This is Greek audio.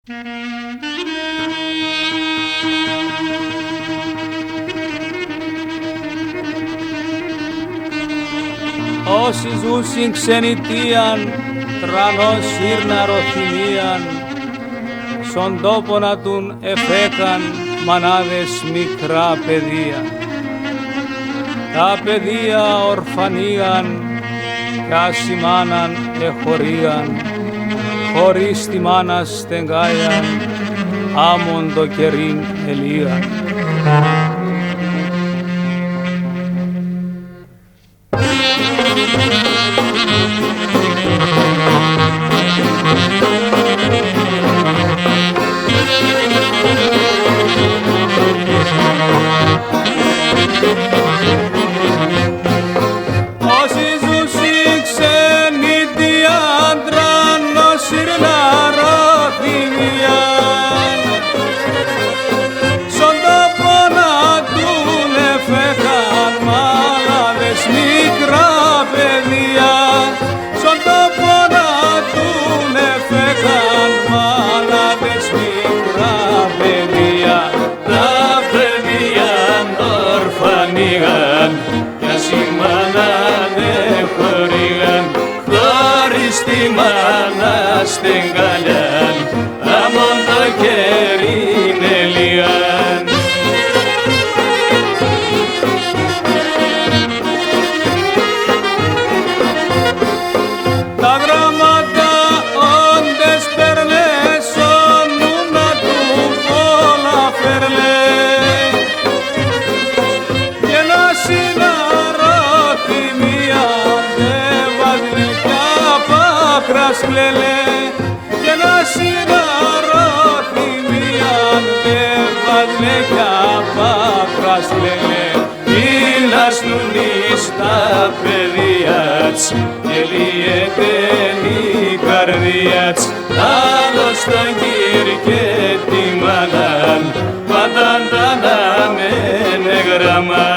Όσοι ζούσιν ξενιτίαν, τρανός ήρνα ροθυμίαν, σον τόπονα τουν εφέκαν μανάδες μικρά παιδεία. Τα παιδεία ορφανίαν, κι άσι μάναν εχωρίαν, χωρίς τη μάνα στεγγάιαν, άμον το κερίν ελίαν. Όσοι ζούσιν ξενιτίαν, τρανός ήρνα ροθυμίαν, σον τόπονα τουν εφέκαν μάναδες μικρά παιδεία. Σον τόπονα τουν εφέκαν μάναδες μικρά παιδεία. Τα παιδεία ορφανίγαν, κι άσι μάναν εχωρίαν, χωρίς τη μάνα στεγγαλιάν, άμον το κερίν ελίαν. Τα γράμματα όντες παίρνε, σον νούνα του πολλά φέρνε, και να συναρωθυμία δε βάζνε κι απάκρας κλαιλέ, και να συναρωθυμία δε βάζνε κι απάκρας κλαιλέ. Μίλασνουν εις τα παιδίατς, και λύεται η καρδίατς, άλλος τον κύρ και τη μάναν, πάντα τα να μένε γραμμά.